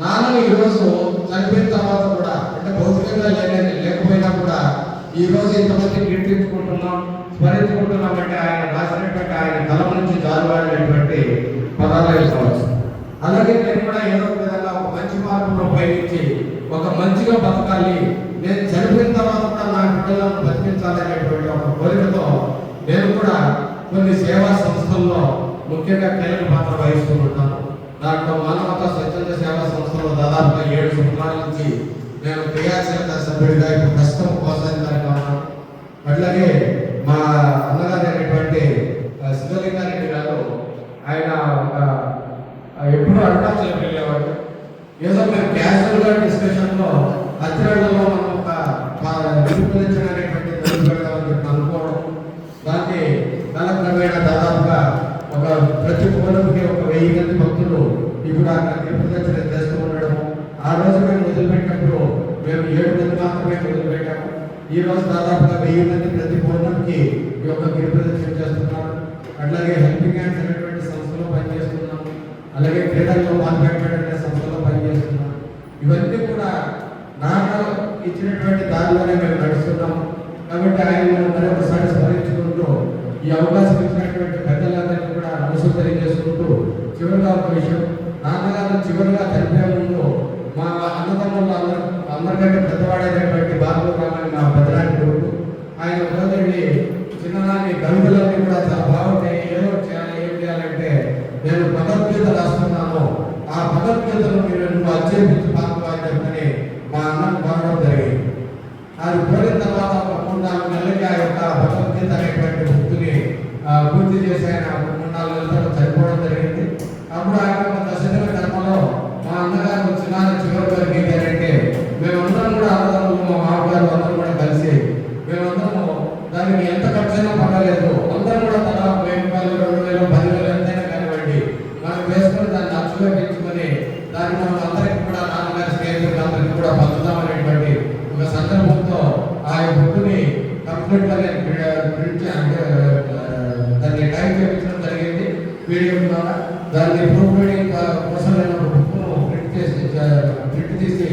నాన్న ఈరోజు చనిపోయిన తర్వాత కూడా అంటే భౌతికంగా లేకపోయినా కూడా ఈ రోజు ఇంతమంది కీర్తించుకుంటున్నాం, స్మరించుకుంటున్నాం అంటే ఆయన రాసినటువంటి ఆయన కలం నుంచి జాలువాడినటువంటి పదాలు కావచ్చు. అలాగే నేను కూడా ఏదో విధంగా ఒక మంచి మార్గంలో పయనించి ఒక మంచిగా బతకాలి, నేను చనిపోయిన తర్వాత కూడా నా బిడ్డలను బతికించాలనేటువంటి ఒక కోరికతో నేను కూడా కొన్ని సేవా సంస్థల్లో ముఖ్యంగా కీలక పాత్ర వహిస్తూ ఉంటాను. దాంట్లో మానవతా స్వచ్ఛంద సేవా సంస్థలో దాదాపుగా 7 సంవత్సరాల నుంచి నేను క్రియాశీలక సభ్యుడిగా ఇప్పుడు ప్రస్తుతం కోశాధికారిగా ఉన్నాను. అట్లాగే మా అన్నగారు అయినటువంటి శివలింగారెడ్డి గారు ఆయన ఎప్పుడూ అరుణాచలం వెళ్ళేవాడు. ఏదో మేము క్యాజువల్గా డిస్కషన్లో అతిరేళ్లలో మనం ఒక నిరూపించడానికి అనుకోవడం, దాన్ని కాలక్రమేణా దాదాపుగా ఒక ప్రతి పౌరుడికి ఒక 1000 మంది భక్తులు ఇప్పుడు అక్కడ నిరూపించడం చేస్తూ ఉండడము. ఆ రోజు మేము వదిలిపెట్టినప్పుడు మేము 7 మంది మాత్రమే వదిలిపెట్టాము. ఈ రోజు దాదాపుగా 1000 మంది ప్రతి పౌర్ణమికి ఈ యొక్క గిరిప్రదక్షిణ చేస్తున్నాము. అట్లాగే హెల్పింగ్ హ్యాండ్స్ అనేటువంటి సంస్థలో పనిచేస్తున్నాము. అలాగే క్రీడల్లో పాల్గొనే సంస్థలో పనిచేస్తున్నాము. ఇవన్నీ కూడా నాన్న ఇచ్చినటువంటి దారిలోనే మేము నడుస్తున్నాము. కాబట్టి ఆయన మరొకసారి స్మరించుకుంటూ ఈ అవకాశం ఇచ్చినటువంటి పెద్దలందరికీ కూడా నమస్కారం తెలియజేసుకుంటూ చివరిగా ఒక విషయం, నాన్నగారు చివరిగా చనిపోయే ముందు మా అన్నదమ్ములు అందరికంటే పెద్దవాడైనటువంటి బాలరామని మా పెద్దనాటి కొడుకు ఆయన రోజు చిన్ననాన్ని కవితలన్నీ కూడా చాలా బాగుంటాయి, ఏదో చేయాలి ఏం చేయాలంటే నేను భగవద్గీత రాస్తున్నాను, ఆ భగవద్గీతను మీరు అధ్యయించి పాల్గొని చెప్పని మా అన్నకు బాగడం జరిగింది. అది పోయిన తర్వాత ఒక 3-4 నెలలకి ఆ యొక్క భగవద్గీత అనేటువంటి బుక్ని పూర్తి చేసి ఆయన 3-4 నెలలతో చనిపోవడం జరిగింది. అప్పుడు ఆయన ఒక దశదిన కర్మలో మా అన్నగారు వచ్చిన చివరి వరకు ఏంటంటే మేమందరం కూడా అన్నదమ్ములు మా మామగారు అందరం కూడా కలిసి మేమందరము దానికి ఎంత ఖర్చైనా పర్వాలేదు, అందరం కూడా తల 1000 రూపాయలు 2000 10,000 ఎంతైనా కానివ్వండి మనం వేసుకొని దాన్ని అచ్చుగా పెంచుకొని దాన్ని మనం అందరికీ కూడా నాన్నగారి స్నేహితులందరికీ కూడా పంచుదామనేటువంటి ఒక సందర్భంతో ఆ బుక్ని కంప్లీట్ గా ప్రింట్ అంటే దాన్ని టైప్ చేయించడం జరిగింది పీడిఎఫ్ ద్వారా. దాన్ని ప్రూఫ్ రీడింగ్ కోసం నేను ఒక బుక్ను ప్రింట్ తీసి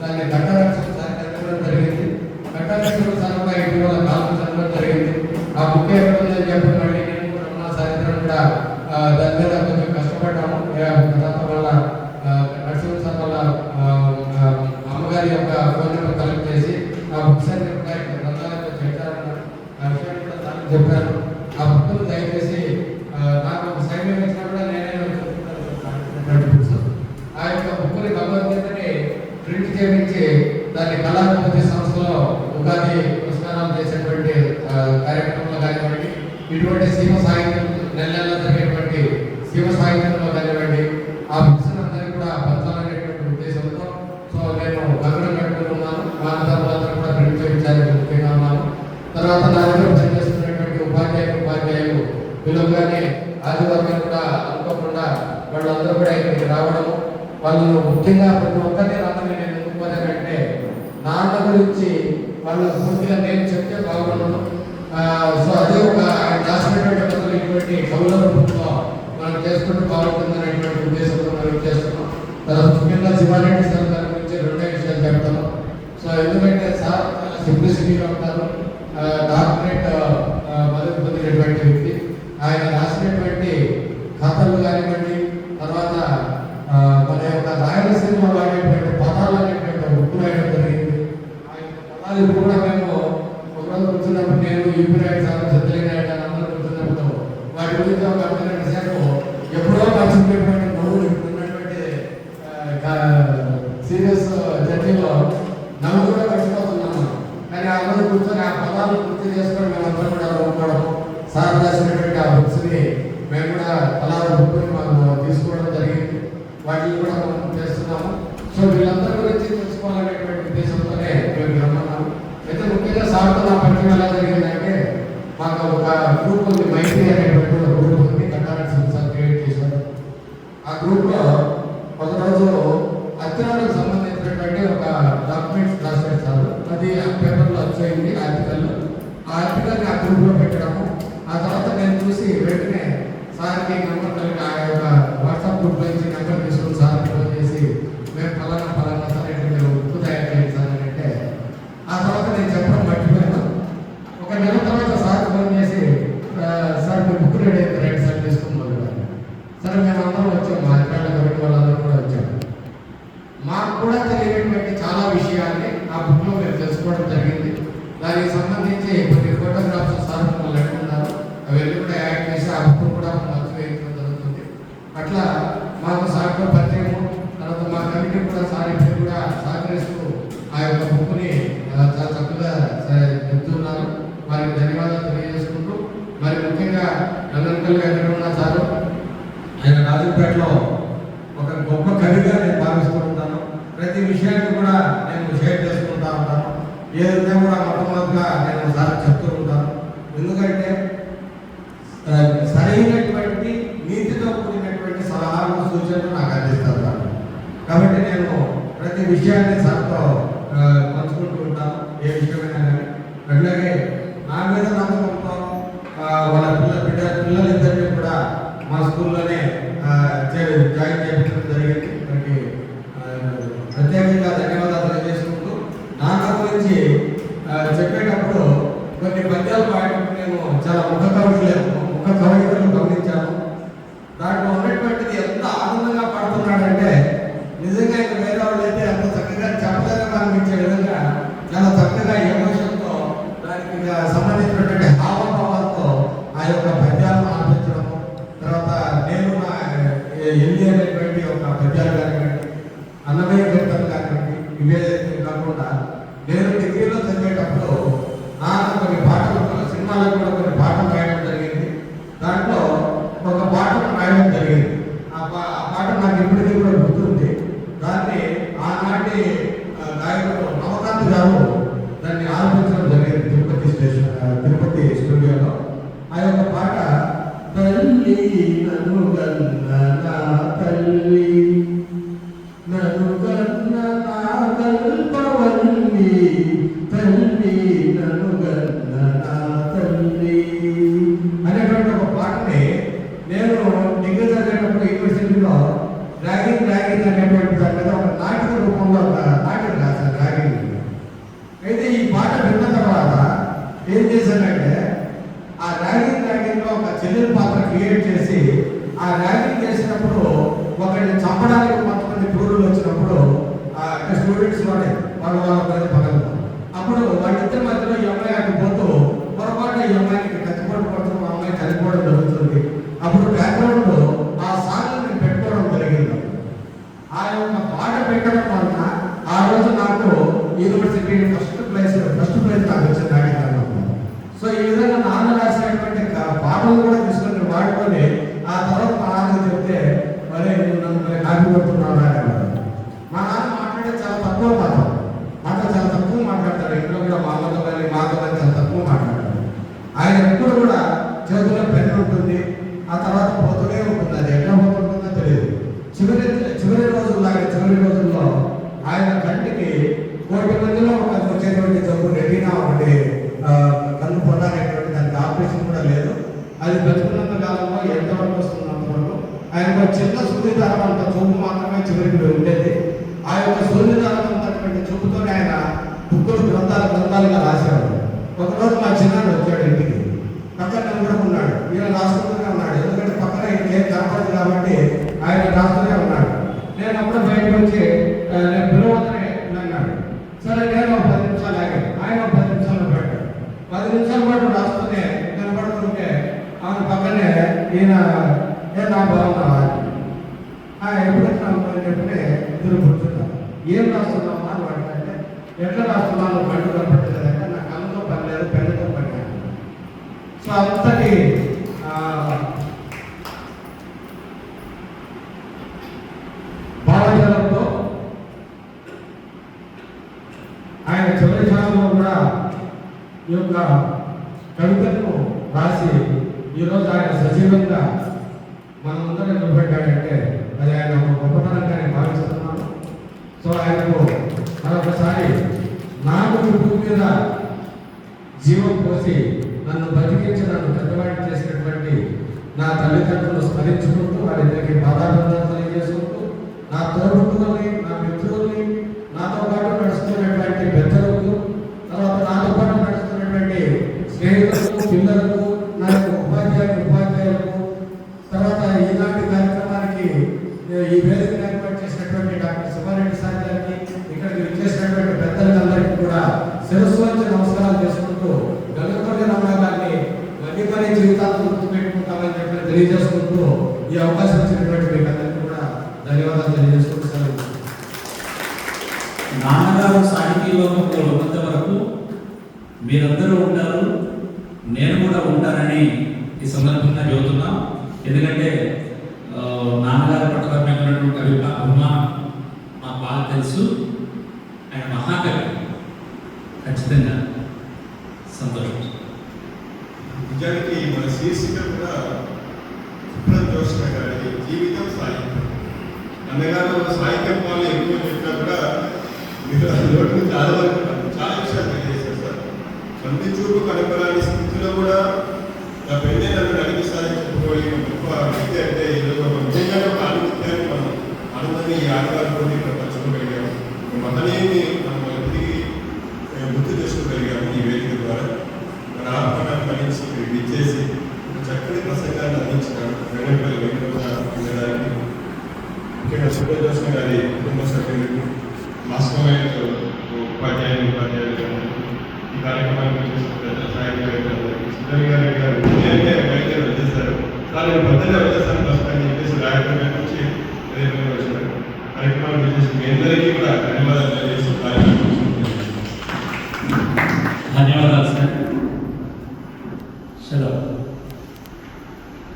దాన్ని ఘట్టరక్షణ చదవడం జరిగింది. ఘట్టరక్షణ చదవగా ఇటీవల కాలం చదవడం జరిగింది. ఆ బుక్ ఎక్కడ ఉందని చెప్పి మళ్ళీ నేను కూడా ఉన్న సాయంత్రం కూడా దాని మీద కొంచెం కష్టపడి తర్వాత వాళ్ళ నరసింహ సార్ వాళ్ళ అమ్మగారి యొక్క ఫోన్ నెంబర్ కలెక్ట్ చేసి ఆ బుక్స్ అన్ని కూడా గ్రంథాలయంలో చెప్తారన్నారు. ఆ విషయాన్ని కూడా దానికి చెప్పారు. ఆ బుక్కులు దయచేసి నాకు ఒక సైన్యం ఇచ్చినా కూడా నేనే బుక్స్ ఆ యొక్క బుక్కుని భగవద్గీతని ప్రింట్ చేయించి దాన్ని కళాకృతి సంస్థలో ఉగాది పురస్కారాలు చేసేటువంటి కార్యక్రమంలో కానివ్వండి, ఇటువంటి శివ సాహిత్యం నెల జరిగేటువంటి శివ సాహిత్యంలో కానివ్వండి, ఆ బుక్స్ అందరికీ కూడా పంచాలనేటువంటి ఉద్దేశంతో సో నేను గమనం పెట్టుకున్నాను. మానవులందరూ కూడా ప్రింట్ చేయించాలని ముఖ్యంగా ఉన్నాను. తర్వాత నా దగ్గర పనిచేస్తున్నటువంటి ఉపాధ్యాయులు విలువగానే ఆదివారం కూడా అనుకోకుండా వాళ్ళందరూ కూడా ఇక్కడికి రావడము, వాళ్ళు ముఖ్యంగా ప్రతి ఒక్కరిని రమ్మని నేను ఎందుకోలేదంటే నాన్న గురించి వాళ్ళు పూర్తిగా నేను చెప్తే బాగున్నాను. సో అదే ఒక ఆయన రాసినటువంటి కథలు ఇటువంటి కవుల రూపంలో మనం చేసుకుంటూ బాగుంటుంది అనేటువంటి ఉద్దేశంతో మనం చేస్తున్నాం. తర్వాత ముఖ్యంగా శివారెడ్డి సార్ గారి గురించి రెండే విషయాలు చెప్తాను. సో ఎందుకంటే సార్ చాలా సింప్లిసిటీగా ఉంటారు, డాక్టరేట్ పదవి పొందినటువంటి వ్యక్తి. ఆయన రాసినటువంటి కథలు కానివ్వండి, తర్వాత మన యొక్క రాయలసీమలో వాడేటువంటి పదాలు అనేటువంటి బుక్ రాయడం జరిగింది. ఆ యొక్క పదాలు ఇప్పుడు కూడా మేము ఒకరోజు కూర్చున్నప్పుడు నేను యూపీరాయుడు సార్ సత్యనారాయణ అందరూ కూర్చున్నప్పుడు వాటి గురించి ఒక అర్థమైన విషయాలు ఎప్పుడో మర్చిపోయినటువంటి నవ్వులు ఇప్పుడు ఉన్నటువంటి సీరియస్ జర్నీలో నవ్వు కూడా మర్చిపోతున్నాము. కానీ ఆ రోజు కూర్చొని ఆ పదాలు గుర్తు చేసుకొని మేమందరం కూడా అనుకోవడం, సార్ రాసినటువంటి ఆ బుక్స్ని మేము కూడా అలా బుక్ని మాకు తీసుకోవడం జరిగింది. వాటిని కూడా మనం చేస్తున్నాము. సో వీళ్ళందరి గురించి తెలుసుకోవాలనేటువంటి ఉద్దేశంతోనే మేము రమ్మన్నాము. అయితే ముఖ్యంగా సార్తో నా పరిచయం ఎలా జరిగిందంటే మాకు ఒక గ్రూప్ ఉంది, మైత్రి అనేటువంటి ఒక గ్రూప్ ఉంది, కట్టాలని సార్ క్రియేట్ చేశారు. ఆ గ్రూప్లో ఒకరోజు అత్యవసరకు సంబంధించినటువంటి ఒక డాక్యుమెంట్స్ రాసేస్తారు. అది ఆ పేపర్లో వచ్చేయండి ఆర్టికల్. ఆ ఆర్టికల్ని ఆ గ్రూప్లో పెట్టడము. ఆ తర్వాత నేను చూసి వెంటనే సార్కి నెంబర్ కలిగి ఆ యొక్క వాట్సాప్ గ్రూప్ నుంచి నెంబర్ తీసుకుని సార్ ఫోన్ చేసి మేము ఫలానా సార్ అయితే మీరు ఉప్పు తయారు చేయండి సార్ అని అంటే, ఆ తర్వాత నేను చెప్పడం మర్చిపోయాను. ఒక నెల తర్వాత సార్ ఫోన్ చేసి సార్ మీ బుక్ రెడీ అయితే రైట్ సార్ తీసుకుని మొదలు. సరే మేము అందరం వచ్చాము, మా అక్కడ వాళ్ళందరూ కూడా వచ్చాము. మాకు కూడా తెలియనటువంటి చాలా విషయాల్ని ఆ బుక్లో మేము తెలుసుకోవడం జరిగింది. దానికి సంబంధించి కొన్ని ఫోటోగ్రాఫ్స్ సార్ మమ్మల్ని అడుగుతున్నారు, అవన్నీ కూడా యాడ్ చేసి ఆ బుక్ కూడా మంచి వేయడం జరుగుతుంది. అట్లా మాకు సార్తో పరిచయము, తర్వాత మా కమిటీ కూడా సార్ ఇప్పుడు కూడా సహకరిస్తూ ఆ యొక్క బుక్ని చాలా చక్కగా చెప్తున్నారు. వారికి ధన్యవాదాలు తెలియజేసుకుంటూ, మరి ముఖ్యంగా నందనకల్గా ఎక్కడ ఉన్నా సారు ఆయన రాజంపేటలో ఒక గొప్ప కవిగా నేను భావిస్తూ ఉంటాను. ప్రతి విషయాన్ని కూడా నేను షేర్ చేసుకుంటూ ఉంటాను. ఏదైనా కూడా మొట్టమొదటిగా నేను సార్ చెప్తూ ఉంటాను. ఎందుకంటే సరైనటువంటి నీతితో కూడినటువంటి సలహాలు సూచనలు నాకు అందిస్తారు కాబట్టి నేను ప్రతి విషయాన్ని సార్తో పంచుకుంటూ ఉంటాను, ఏ విషయమైనా కానీ. అట్లాగే నా మీద నమ్మకంతో వాళ్ళ పిల్లలిద్దరినీ కూడా మా స్కూల్లోనే జాయిన్ చేయించడం జరిగింది. మనకి ప్రత్యేకంగా ధన్యవాదాలు తెలియజేసుకుంటూ, నాన్న గురించి చెప్పేటప్పుడు కొన్ని పద్యాలు పాడేటప్పుడు నేను చాలా ముఖ కవలికలు గమనించాను. దాంట్లో ఉన్నటువంటిది ఎంత ఆనందంగా పాడుతున్నాడంటే నిజంగా ఇంకా వేరే వాళ్ళు అయితే అంత చక్కగా చెప్పలేదని అనిపించే విధంగా చాలా చక్కగా ఎమోషన్తో దానికి సంబంధించినటువంటి హావభావాలతో ఆ యొక్క పద్యాలను ఆలోచించడము, తర్వాత నేను నా ఎల్లి అనేటువంటి ఒక పద్యాలు కానివ్వండి, అన్నమయ్య కీర్తనలు కానివ్వండి, ఇవే కాకుండా నేను డిగ్రీలో చదివేటప్పుడు నాన్న కొన్ని పాటలు సినిమాలకు కూడా కొన్ని పాటలు రాయడం జరిగింది. దాంట్లో ఒక పాటను రాయడం జరిగింది. ఆ పాట నాకు ఇప్పటికీ కూడా గుర్తుంది. దాన్ని ఆనాటి గాయకుడు నవకాంత్ గారు దాన్ని ఆలపించడం జరిగింది తిరుపతి స్టూడియోలో. ఆ యొక్క పాట తల్లి నన్ను గన్న నా తల్లి, నన్ను గన్న నా కల్పవల్లి, తల్లి నన్ను గన్న నా తల్లి అనేటువంటి ఒక పాటని నేను డిగ్రీ చదివేటప్పుడు యూనివర్సిటీలో ర్యాగింగ్ అనేటువంటి దాని మీద ఒక నాటక రూపంలో ఒక నాటకం రాశాను ర్యాగింగ్. అయితే ఈ పాట విన్న తర్వాత ఏం చేశానంటే ఆ ర్యాగింగ్ లో ఒక చెల్లెల పాత్ర క్రియేట్ చేసి ఆ ర్యాగింగ్ చేసినప్పుడు తర్వాత మా నాన్నకి చెప్తే మరి నువ్వు నన్ను కాపీ కొడుతున్నావు అనేవాడు. మా నాన్న మాట్లాడే చాలా తక్కువ మాట చాలా తక్కువ మాట్లాడతాడు. ఇంట్లో కూడా మా అమ్మతో కానీ మాతో కానీ చాలా తక్కువ మాట్లాడతాడు. ఆయన ఎప్పుడు కూడా చేతిలో పెన్ను ఉంటుంది, ఆ తర్వాత పోతూనే ఉంటుంది. అది ఎట్లా పోతుంటుందో తెలియదు. చివరి రోజుల్లో ఆయన కంటికి 1,000,000 మందిలో ఒకరికి వచ్చేటువంటి జబ్బు రెటీనా ఒకటి కన్ను పొందాలనేటువంటి దానికి ఆపరేషన్ కూడా లేదు. అది బతుకున్నంత కాలంలో ఎంతవరకు వస్తున్నంత వరకు ఆయనకు ఒక చిన్న సూర్యదారం అంత చూపు మాత్రమే చివరికి ఉండేది. ఆ యొక్క సూర్యదారం ఉన్నటువంటి చూపుతోనే ఆయన బుక్కులు గ్రంథాలుగా రాసేవాడు. ఒకరోజు మా చిన్నాడు వచ్చాడు ఇంటికి, పక్కన కూడా ఉన్నాడు. ఈయన రాసుకుంటూనే ఉన్నాడు, ఎందుకంటే పక్కన ఏం కనపడదు కాబట్టి ఆయన రాస్తూనే ఉన్నాడు. నేను అప్పుడు బయటకు వచ్చి నేను పిలవద్దనే అన్నాడు. సరే నేను ఒక 10 నిమిషాలు ఆగాను, ఆయన ఒక 10 నిమిషాలు పెట్టాడు. 10 నిమిషాల పాటు రాస్తూనే కనపడుతుంటే ఆయన పక్కనే ఈయన నా బాగున్నావా ఎప్పుడు వచ్చినావు చెప్పి ఇద్దరు కూర్చున్నాను. ఏం రాస్తున్నామా అని వాడికంటే ఎట్లా రాస్తున్నాను బండి కనపడలేదంటే నా కళ్ళతో పని లేదు, పెన్నుతో పని లేదు. సో అంతటి భావజాలంతో ఆయన చివరి క్షణంలో కూడా ఈ యొక్క కవితను రాసి ఈరోజు ఆయన సజీవంగా మనమందరం నిలబడ్డాడంటే అది ఆయన ఒక గొప్పతనంగా నేను భావిస్తున్నాను. సో ఆయనకు మరొకసారి నాకు భూమి మీద జీవం పోసి నన్ను బతికించి నన్ను పెద్దవాడిని చేసినటువంటి నా తల్లిదండ్రులు స్మరించుకుంటూ వారిద్దరికి బాధాబంధాలు తెలియజేసుకుంటూ నా తోడుకుని నా మిత్రుల్ని నాతో పాటు నడుస్తున్నటువంటి పెద్దలకు, తర్వాత నాతో పాటు నడుస్తున్నటువంటి స్నేహితులకు, పిల్లలకు, నా యొక్క ఉపాధ్యాయులకు, తర్వాత ఈనాటి కార్యక్రమానికి ఈ వేదిక ఏర్పాటు చేసినటువంటి డాక్టర్ సుబ్బారెడ్డి సార్ గారికి, ఇక్కడికి విచ్చేసినటువంటి పెద్దలందరికీ కూడా శిరస్సు వంచి నమస్కారాలు చేసుకుంటూ గంగపల్లి రమణ గారిని మళ్ళీ జీవితాలను గుర్తుపెట్టుకుంటామని చెప్పి తెలియజేసుకుంటూ ఈ అవకాశం ఇచ్చినటువంటి మీకు అందరికీ కూడా ధన్యవాదాలు తెలియజేసుకుంటున్నాను. నాన్నగారు సాహితీ లోకంలో ఉన్నంత వరకు మీరందరూ ఉంటారు, నేను కూడా ఉంటానని ఈ సందర్భంగా చెబుతున్నాం. ఎందుకంటే నాన్నగారి పట్ల అభిమానం మాకు బాగా తెలుసు. ఆయన మహాకవి, ఖచ్చితంగా సంతోషం. నిజానికి మన శీర్షిక కూడా సుబ్రత్ జోష్ణ గారి జీవితం సాహిత్యం. అన్నగారు సాహిత్యం వాళ్ళు ఎక్కువ చెప్పినా కూడా మీరు నోటి చాలా వరకు చాలా విషయాలు తెలియజేశారు సార్. కంటి చూపు కనపడాలి స్థితిలో కూడా నా పెళ్ళే నన్ను నడిపిస్తారని చెప్పుకోగలిగిన గొప్ప వ్యక్తి అంటే ఈరోజు నిజంగా ఒక ఆనందాన్ని మనం ఆనందాన్ని ఈ ఆటగారితో ఇక్కడ పంచుకోగలిగాము. మహనీయుని మనం తిరిగి గుర్తు చేసుకోగలిగాము ఈ వేదిక ద్వారా. మన ఆత్మకాన్ని కలిసి ఇచ్చేసి చక్కటి ప్రసంగాన్ని అందించినాడు వెంకటపల్లి వెంకటరామయ్య గారికి, ముఖ్యంగా సుబ్రత్ జోష్ణ గారి కుటుంబ సభ్యులకు, మాస్టర్లు, ఉపాధ్యాయులు ఈ కార్యక్రమానికి వచ్చేసిన పెద్ద సాహిత్యవేత్తలందరికీ, సుందరి గారు బయలుదేరి వచ్చేసారు. కానీ పెద్దగా వచ్చేసాను ఫస్ట్ అని చెప్పేసి రాయపూర్ నుంచి వచ్చారు. కార్యక్రమానికి వచ్చేసి మీ అందరికీ కూడా ధన్యవాదాలు తెలియజేసి